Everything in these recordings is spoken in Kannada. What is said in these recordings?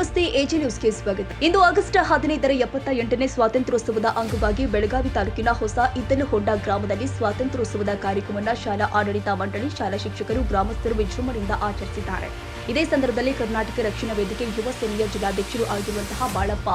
ನಮಸ್ತೆ, ಎಜಿ ನ್ಯೂಸ್ಗೆ ಸ್ವಾಗತ. ಇಂದು ಆಗಸ್ಟ್ 15ರ 78ನೇ ಸ್ವಾತಂತ್ರ್ಯೋತ್ಸವದ ಅಂಗವಾಗಿ ಬೆಳಗಾವಿ ತಾಲೂಕಿನ ಹೊಸ ಇದ್ದಲಹೊಂಡ ಗ್ರಾಮದಲ್ಲಿ ಸ್ವಾತಂತ್ರ್ಯೋತ್ಸವದ ಕಾರ್ಯಕ್ರಮವನ್ನು ಶಾಲಾ ಆಡಳಿತ ಮಂಡಳಿ, ಶಾಲಾ ಶಿಕ್ಷಕರು, ಗ್ರಾಮಸ್ಥರು ವಿಜೃಂಭಣೆಯಿಂದ ಆಚರಿಸಿದ್ದಾರೆ. ಇದೇ ಸಂದರ್ಭದಲ್ಲಿ ಕರ್ನಾಟಕ ರಕ್ಷಣಾ ವೇದಿಕೆ ಯುವ ಸೇನೆಯ ಜಿಲ್ಲಾಧ್ಯಕ್ಷರು ಆಗಿರುವಂತಹ ಬಾಳಪ್ಪ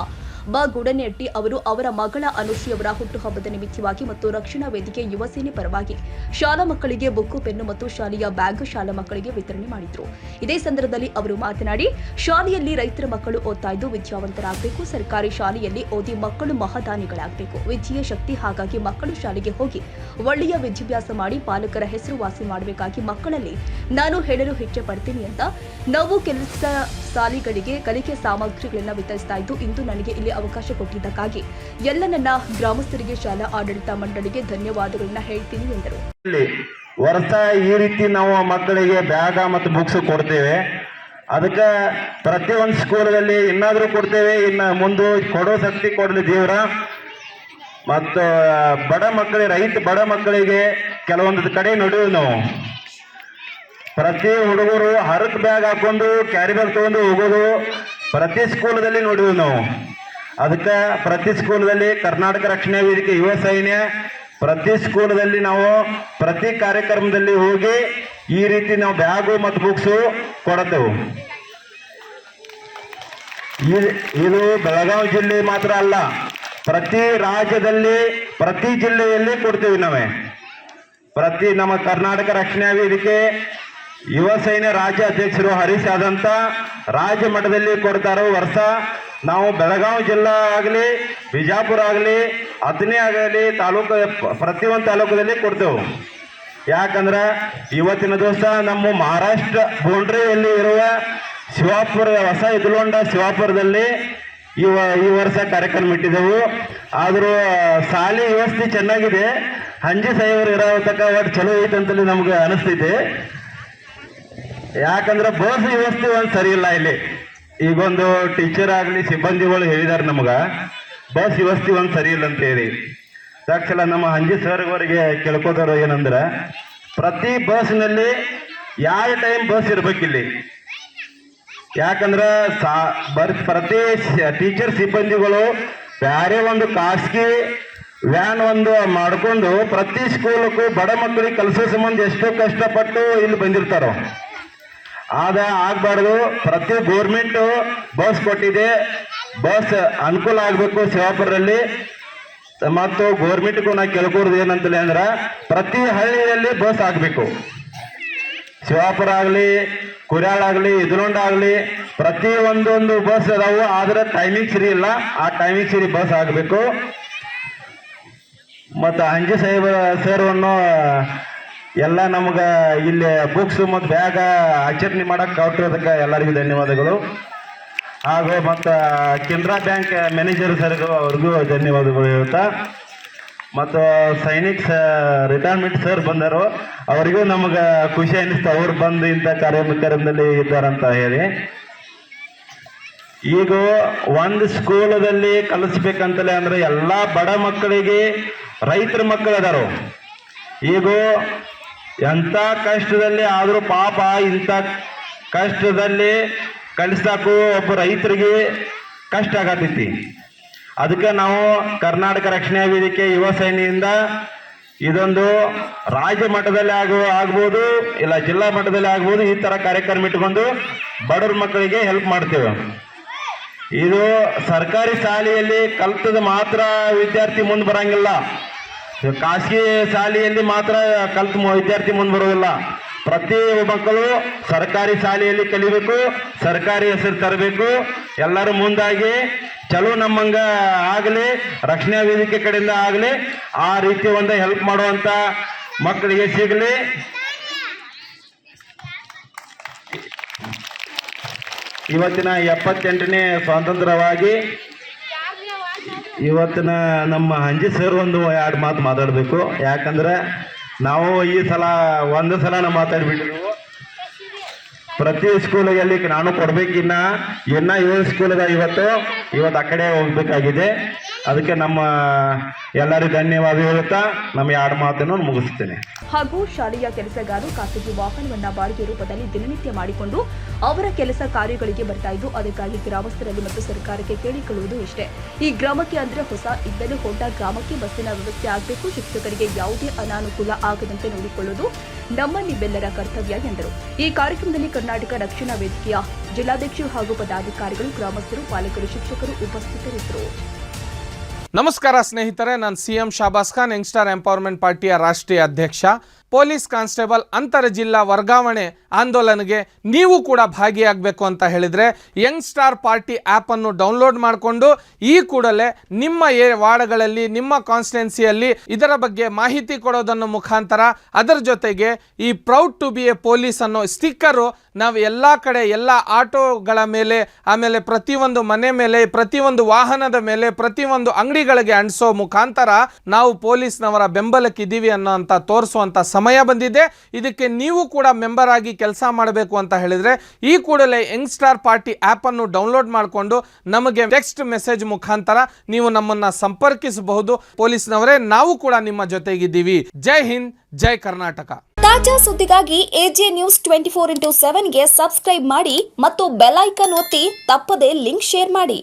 ಗುಡನೆಟ್ಟಿ ಅವರು ಅವರ ಮಗಳ ಅನುಶ್ರೀ ಅವರ ಹುಟ್ಟುಹಬ್ಬದ ನಿಮಿತ್ತವಾಗಿ ಮತ್ತು ರಕ್ಷಣಾ ವೇದಿಕೆ ಯುವ ಸೇನೆ ಪರವಾಗಿ ಶಾಲಾ ಮಕ್ಕಳಿಗೆ ಬುಕ್ಕು, ಪೆನ್ನು ಮತ್ತು ಶಾಲೆಯ ಬ್ಯಾಗ್ ಶಾಲಾ ಮಕ್ಕಳಿಗೆ ವಿತರಣೆ ಮಾಡಿದರು. ಇದೇ ಸಂದರ್ಭದಲ್ಲಿ ಅವರು ಮಾತನಾಡಿ, ಶಾಲೆಯಲ್ಲಿ ರೈತರ ಮಕ್ಕಳು ಓದ್ತಾ ಇದ್ದು ವಿದ್ಯಾವಂತರಾಗಬೇಕು. ಸರ್ಕಾರಿ ಶಾಲೆಯಲ್ಲಿ ಓದಿ ಮಕ್ಕಳು ಮಹಾದಾನಿಗಳಾಗಬೇಕು. ವಿದ್ಯೆಯ ಶಕ್ತಿ, ಹಾಗಾಗಿ ಮಕ್ಕಳು ಶಾಲೆಗೆ ಹೋಗಿ ಒಳ್ಳೆಯ ವಿದ್ಯಾಭ್ಯಾಸ ಮಾಡಿ ಪಾಲಕರ ಹೆಸರುವಾಸಿ ಮಾಡಬೇಕಾಗಿ ಮಕ್ಕಳಲ್ಲಿ ನಾನು ಹೇಳಲು ಹೆಚ್ಚೆ ಪಡ್ತೀನಿ ಅಂತ ನಾವು ಕೆಲಸ ಶಾಲೆಗಳಿಗೆ ಕಲಿಕೆ ಸಾಮಗ್ರಿಗಳನ್ನು ವಿತರಿಸ್ತಾ ಇದ್ದು, ಇಂದು ನನಗೆ ಇಲ್ಲಿ ಅವಕಾಶ ಕೊಟ್ಟಿದ್ದಕ್ಕಾಗಿ ಎಲ್ಲ ನನ್ನ ಗ್ರಾಮಸ್ಥರಿಗೆ, ಶಾಲಾ ಆಡಳಿತ ಮಂಡಳಿಗೆ ಧನ್ಯವಾದಗಳನ್ನ ಹೇಳ್ತೀನಿ ಎಂದರು. ವರ್ಷ ಈ ರೀತಿ ನಾವು ಮಕ್ಕಳಿಗೆ ಬ್ಯಾಗ್ ಮತ್ತು ಬುಕ್ಸ್ ಕೊಡ್ತೇವೆ. ಅದಕ್ಕೆ ಪ್ರತಿಯೊಂದು ಸ್ಕೂಲಲ್ಲಿ ಇನ್ನಾದ್ರೂ ಕೊಡ್ತೇವೆ. ಇನ್ನು ಮುಂದೆ ಕೊಡೋ ಶಕ್ತಿ ಕೊಡಲಿ ದೇವ್ರ. ಮತ್ತು ಬಡ ಮಕ್ಕಳಿಗೆ, ಬಡ ಮಕ್ಕಳಿಗೆ ಕೆಲವೊಂದು ಕಡೆ ನೋಡಿವಿ ನಾವು, ಪ್ರತಿ ಹುಡುಗರು ಹರಕ್ ಬ್ಯಾಗ್ ಹಾಕೊಂಡು ಕ್ಯಾರಿ ಬ್ಯಾಗ್ ತಗೊಂಡು ಹೋಗೋದು ಪ್ರತಿ ಸ್ಕೂಲದಲ್ಲಿ ನೋಡಿವಿ ನಾವು. ಅದಕ್ಕೆ ಪ್ರತಿ ಸ್ಕೂಲದಲ್ಲಿ ಕರ್ನಾಟಕ ರಕ್ಷಣಾ ವೇದಿಕೆ ಯುವ ಸೈನ್ಯ ಪ್ರತಿ ಸ್ಕೂಲದಲ್ಲಿ ನಾವು ಪ್ರತಿ ಕಾರ್ಯಕ್ರಮದಲ್ಲಿ ಹೋಗಿ ಈ ರೀತಿ ನಾವು ಬ್ಯಾಗು ಮತ್ತು ಬುಕ್ಸು ಕೊಡುತ್ತೇವೆ. ಇದು ಬೆಳಗಾವಿ ಜಿಲ್ಲೆ ಮಾತ್ರ ಅಲ್ಲ, ಪ್ರತಿ ರಾಜ್ಯದಲ್ಲಿ ಪ್ರತಿ ಜಿಲ್ಲೆಯಲ್ಲಿ ಕೊಡ್ತೀವಿ ನಾವೇ. ಪ್ರತಿ ನಮ್ಮ ಕರ್ನಾಟಕ ರಕ್ಷಣಾ ವೇದಿಕೆ ಯುವ ಸೈನ್ಯ ರಾಜ್ಯ ಅಧ್ಯಕ್ಷರು ಹರೀಶ್ ಆದಂತ ರಾಜ್ಯ ಮಟ್ಟದಲ್ಲಿ ಕೊಡ್ತಾರೋ ವರ್ಷ. ನಾವು ಬೆಳಗಾವಿ ಜಿಲ್ಲಾ ಆಗಲಿ, ಬಿಜಾಪುರ ಆಗಲಿ, ಅಥಣಿ ಆಗಲಿ, ತಾಲೂಕು ಪ್ರತಿಯೊಂದು ತಾಲೂಕದಲ್ಲಿ ಕೊಡ್ತೇವೆ. ಯಾಕಂದ್ರೆ ಇವತ್ತಿನ ದಿವಸ ನಮ್ಮ ಮಹಾರಾಷ್ಟ್ರ ಬೌಂಡ್ರಿಯಲ್ಲಿ ಇರುವ ಶಿವಾಪುರ, ಹೊಸ ಇದ್ದಲಹೊಂಡ ಶಿವಾಪುರದಲ್ಲಿ ಈ ವರ್ಷ ಕಾರ್ಯಕ್ರಮ ಇಟ್ಟಿದ್ದೆವು. ಆದರೂ ಶಾಲೆ ವ್ಯವಸ್ಥೆ ಚೆನ್ನಾಗಿದೆ. ಹಂಜಿ ಸಾಹೇಬರು ಇರೋ ತಕ್ಕ ಒಟ್ಟು ಚಲೋ ಐತೆ ಅಂತಲೇ ನಮ್ಗೆ ಅನಿಸ್ತೈತೆ. ಯಾಕಂದ್ರೆ ಬಸ್ ವ್ಯವಸ್ಥೆ ಒಂದು ಸರಿ ಇಲ್ಲ ಇಲ್ಲಿ. ಈಗೊಂದು ಟೀಚರ್ ಆಗಲಿ, ಸಿಬ್ಬಂದಿಗಳು ಹೇಳಿದಾರೆ ನಮ್ಗೆ ಬಸ್ ವ್ಯವಸ್ಥೆ ಒಂದು ಸರಿ ಇಲ್ಲ ಅಂತ ಹೇಳಿ. ತಕ್ಷಣ ನಮ್ಮ ಹಂಜಿ ಸರ್ವರಿಗೆ ಕೇಳ್ಕೋದಾರ ಏನಂದ್ರೆ, ಪ್ರತಿ ಬಸ್ನಲ್ಲಿ ಯಾವ ಟೈಮ್ ಬಸ್ ಇರ್ಬೇಕಿಲ್ಲಿ. ಯಾಕಂದ್ರೆ ಪ್ರತಿ ಟೀಚರ್ ಸಿಬ್ಬಂದಿಗಳು ಬೇರೆ ಒಂದು ಖಾಸಗಿ ವ್ಯಾನ್ ಒಂದು ಮಾಡಿಕೊಂಡು ಪ್ರತಿ ಸ್ಕೂಲಕ್ಕೂ ಬಡ ಮಕ್ಕಳಿಗೆ ಕಲಿಸೋ ಸಂಬಂಧ ಎಷ್ಟೋ ಕಷ್ಟಪಟ್ಟು ಇಲ್ಲಿ ಬಂದಿರ್ತಾರೋ. ಆಗಬಾರ್ದು. ಪ್ರತಿ ಗೋರ್ಮೆಂಟ್ ಬಸ್ ಕೊಟ್ಟಿದೆ, ಬಸ್ ಅನುಕೂಲ ಆಗಬೇಕು ಶಿವಾಪುರಲ್ಲಿ. ಮತ್ತು ಗೋರ್ಮೆಂಟ್ಗೂ ನಾ ಕೇಳ್ಕೊಡ್ದು ಏನಂತಲೇ ಅಂದ್ರೆ, ಪ್ರತಿ ಹಳ್ಳಿಯಲ್ಲಿ ಬಸ್ ಆಗಬೇಕು. ಶಿವಾಪುರ ಆಗಲಿ, ಕುರ್ಯಾಳ ಆಗಲಿ, ಇದ್ದಲಹೊಂಡ ಆಗಲಿ, ಪ್ರತಿ ಒಂದೊಂದು ಬಸ್ ಅದಾವು. ಆದ್ರೆ ಟೈಮಿಂಗ್ ಸರಿ ಇಲ್ಲ. ಆ ಟೈಮಿಂಗ್ ಸರಿ ಬಸ್ ಆಗಬೇಕು. ಮತ್ತು ಹಂಜಿ ಸಾಹೇಬ ಸರ್ವನ್ನು ಎಲ್ಲ ನಮ್ಗೆ ಇಲ್ಲಿ ಬುಕ್ಸ್ ಮತ್ತು ಬ್ಯಾಗ ಆಚರಣೆ ಮಾಡಕ್ಕೆ ಕೊಟ್ಟಿರೋದಕ್ಕೆ ಎಲ್ಲರಿಗೂ ಧನ್ಯವಾದಗಳು. ಹಾಗೂ ಮತ್ತು ಕೆನರಾ ಬ್ಯಾಂಕ್ ಮ್ಯಾನೇಜರ್ ಸರ್ಗೂ ಅವ್ರಿಗೂ ಧನ್ಯವಾದಗಳು ಹೇಳ್ತಾ, ಮತ್ತು ಸೈನಿಕ್ ರಿಟೈರ್ಮೆಂಟ್ ಸರ್ ಬಂದರು, ಅವರಿಗೂ ನಮಗೆ ಖುಷಿ ಅನ್ನಿಸ್ತು ಅವ್ರು ಬಂದು ಇಂಥ ಕಾರ್ಯಕ್ರಮದಲ್ಲಿ ಇದ್ದಾರಂತ ಹೇಳಿ. ಈಗ ಒಂದು ಸ್ಕೂಲದಲ್ಲಿ ಕಲಿಸ್ಬೇಕಂತಲೇ ಅಂದ್ರೆ ಎಲ್ಲ ಬಡ ಮಕ್ಕಳಿಗೆ, ರೈತರ ಮಕ್ಕಳು ಅದಾರು. ಈಗ ಎಂಥ ಕಷ್ಟದಲ್ಲಿ ಆದರೂ ಪಾಪ ಇಂಥ ಕಷ್ಟದಲ್ಲಿ ಕಲಿಸಾಕು ಒಬ್ಬ ರೈತರಿಗೆ ಕಷ್ಟ ಆಗತೈತಿ. ಅದಕ್ಕೆ ನಾವು ಕರ್ನಾಟಕ ರಕ್ಷಣಾ ವೇದಿಕೆ ಯುವ ಸೇನೆಯಿಂದ ಇದೊಂದು ರಾಜ್ಯ ಮಟ್ಟದಲ್ಲಿ ಆಗ್ಬೋದು, ಇಲ್ಲ ಜಿಲ್ಲಾ ಮಟ್ಟದಲ್ಲಿ ಆಗ್ಬೋದು, ಈ ಥರ ಕಾರ್ಯಕ್ರಮ ಇಟ್ಕೊಂಡು ಬಡವ್ರ ಮಕ್ಕಳಿಗೆ ಹೆಲ್ಪ್ ಮಾಡ್ತೇವೆ. ಇದು ಸರ್ಕಾರಿ ಶಾಲೆಯಲ್ಲಿ ಕಲ್ತದ ಮಾತ್ರ ವಿದ್ಯಾರ್ಥಿ ಮುಂದೆ ಬರಂಗಿಲ್ಲ. ಖಾಸಗಿ ಶಾಲೆಯಲ್ಲಿ ಮಾತ್ರ ಕಲ್ತ ವಿದ್ಯಾರ್ಥಿ ಮುಂದೆ ಬರೋದಿಲ್ಲ. ಪ್ರತಿ ಮಕ್ಕಳು ಸರ್ಕಾರಿ ಶಾಲೆಯಲ್ಲಿ ಕಲಿಬೇಕು, ಸರ್ಕಾರಿ ಹೆಸರು ತರಬೇಕು. ಎಲ್ಲರೂ ಮುಂದಾಗಿ ಚಲೋ ನಮ್ಮಂಗ ಆಗಲಿ, ರಕ್ಷಣಾ ವೇದಿಕೆ ಕಡೆಯಿಂದ ಆಗಲಿ, ಆ ರೀತಿ ಒಂದು ಹೆಲ್ಪ್ ಮಾಡುವಂತ ಮಕ್ಕಳಿಗೆ ಸಿಗಲಿ. ಇವತ್ತಿನ 78ನೇ ಸ್ವಾತಂತ್ರ್ಯವಾಗಿ ಇವತ್ತಿನ ನಮ್ಮ ಹಂಜಿ ಸರ್ ಒಂದು 2 ಮಾತು ಮಾತಾಡಬೇಕು. ಯಾಕಂದ್ರೆ ನಾವು ಈ ಸಲ ಒಂದು ಸಲ ನಾವು ಮಾತಾಡ್ಬಿಟ್ಟಿದ್ವು. ಪ್ರತಿ ಸ್ಕೂಲಿಗೆ ನಾನು ಕೊಡ್ಬೇಕಿನ್ನ 7 ಸ್ಕೂಲ್ ಇವತ್ತು ಆ ಕಡೆ ಹೋಗ್ಬೇಕಾಗಿದೆ. ಅದಕ್ಕೆ ನಮ್ಮ ಎಲ್ಲರಿಗೂ ಧನ್ಯವಾದ ಹೇಳುತ್ತಾ ನಮ್ಮ ಎರಡು ಮಾತನ್ನು ಮುಗಿಸ್ತೇನೆ. ಹಾಗೂ ಶಾಲೆಯ ಕೆಲಸಗಾರರು ಖಾಸಗಿ ವಾಹನವನ್ನ ಬಾಡಿಗೆ ರೂಪದಲ್ಲಿ ದಿನನಿತ್ಯ ಮಾಡಿಕೊಂಡು ಅವರ ಕೆಲಸ ಕಾರ್ಯಗಳಿಗೆ ಬರ್ತಾ ಇದ್ದು, ಅದಕ್ಕಾಗಿ ಗ್ರಾಮಸ್ಥರಲ್ಲಿ ಮತ್ತು ಸರ್ಕಾರಕ್ಕೆ ಕೇಳಿಕೊಳ್ಳುವುದು ಇಷ್ಟೇ. ಈ ಗ್ರಾಮಕ್ಕೆ ಅಂದ್ರೆ ಹೊಸ ಇದ್ದಲು ಹೊಂಡ ಗ್ರಾಮಕ್ಕೆ ಬಸ್ಸಿನ ವ್ಯವಸ್ಥೆ ಆಗಬೇಕು. ಶಿಕ್ಷಕರಿಗೆ ಯಾವುದೇ ಅನಾನುಕೂಲ ಆಗದಂತೆ ನೋಡಿಕೊಳ್ಳುವುದು ನಮ್ಮ ನಿಮ್ಮೆಲ್ಲರ ಕರ್ತವ್ಯ ಎಂದರು. ಈ ಕಾರ್ಯಕ್ರಮದಲ್ಲಿ ಕರ್ನಾಟಕ ರಕ್ಷಣಾ ವೇದಿಕೆಯ ಜಿಲ್ಲಾಧ್ಯಕ್ಷರು ಹಾಗೂ ಪದಾಧಿಕಾರಿಗಳು, ಗ್ರಾಮಸ್ಥರು, ಪಾಲಕರು, ಶಿಕ್ಷಕರು ಉಪಸ್ಥಿತರಿದ್ದರು. ನಮಸ್ಕಾರ ಸ್ನೇಹಿತರೆ, ನಾನು CM ಶಾಬಾಸ್ ಖಾನ್, ಯಂಗ್ಸ್ಟಾರ್ ಎಂಪವರ್ಮೆಂಟ್ ಪಾರ್ಟಿಯ ರಾಷ್ಟ್ರೀಯ ಅಧ್ಯಕ್ಷ. ಪೊಲೀಸ್ ಕಾನ್ಸ್ಟೇಬಲ್ ಅಂತರ ಜಿಲ್ಲಾ ವರ್ಗಾವಣೆ ಆಂದೋಲನಗೆ ನೀವು ಕೂಡ ಭಾಗಿಯಾಗಬೇಕು ಅಂತ ಹೇಳಿದರೆ ಯಂಗ್ಸ್ಟಾರ್ ಪಾರ್ಟಿ ಆ್ಯಪನ್ನು ಡೌನ್ಲೋಡ್ ಮಾಡಿಕೊಂಡು ಈ ಕೂಡಲೇ ನಿಮ್ಮ ವಾರ್ಡ್ಗಳಲ್ಲಿ, ನಿಮ್ಮ ಕಾನ್ಸ್ಟಿಟ್ಯುನ್ಸಿಯಲ್ಲಿ ಇದರ ಬಗ್ಗೆ ಮಾಹಿತಿ ಕೊಡೋದನ್ನು ಮುಖಾಂತರ, ಅದರ ಜೊತೆಗೆ ಈ proud to be a police ಅನ್ನೋ ಸ್ಟಿಕ್ಕರು ನಾವು ಎಲ್ಲ ಕಡೆ, ಎಲ್ಲ ಆಟೋಗಳ ಮೇಲೆ, ಆಮೇಲೆ ಪ್ರತಿಯೊಂದು ಮನೆ ಮೇಲೆ, ಪ್ರತಿಯೊಂದು ವಾಹನದ ಮೇಲೆ, ಪ್ರತಿಯೊಂದು ಅಂಗಡಿಗಳಿಗೆ ಅಂಟಿಸೋ ಮುಖಾಂತರ ನಾವು ಪೊಲೀಸ್ನವರ ಬೆಂಬಲಕ್ಕಿದ್ದೀವಿ ಅನ್ನೋ ಅಂತ ತೋರಿಸುವಂಥ ಸಮಯ ಬಂದಿದೆ. ಇದಕ್ಕೆ ನೀವು ಕೂಡ ಮೆಂಬರ್ ಆಗಿ ಕೆಲಸ ಮಾಡಬೇಕು ಅಂತ ಹೇಳಿದರೆ ಈ ಕೂಡಲೇ ಯಂಗ್ಸ್ಟಾರ್ ಪಾರ್ಟಿ ಆ್ಯಪನ್ನು ಡೌನ್ಲೋಡ್ ಮಾಡಿಕೊಂಡು ನಮಗೆ ಟೆಕ್ಸ್ಟ್ ಮೆಸೇಜ್ ಮುಖಾಂತರ ನೀವು ನಮ್ಮನ್ನು ಸಂಪರ್ಕಿಸಬಹುದು. ಪೊಲೀಸ್ನವರೇ, ನಾವು ಕೂಡ ನಿಮ್ಮ ಜೊತೆಗಿದ್ದೀವಿ. ಜೈ ಹಿಂದ್, ಜೈ ಕರ್ನಾಟಕ. ತಾಜಾ ಸುದ್ದಿಗಾಗಿ AJ ನ್ಯೂಸ್ 24/7 ಗೆ ಸಬ್ಸ್ಕ್ರೈಬ್ ಮಾಡಿ ಮತ್ತು ಬೆಲ್ ಐಕಾನ್ ಒತ್ತಿ ತಪ್ಪದೇ ಲಿಂಕ್ ಶೇರ್ ಮಾಡಿ.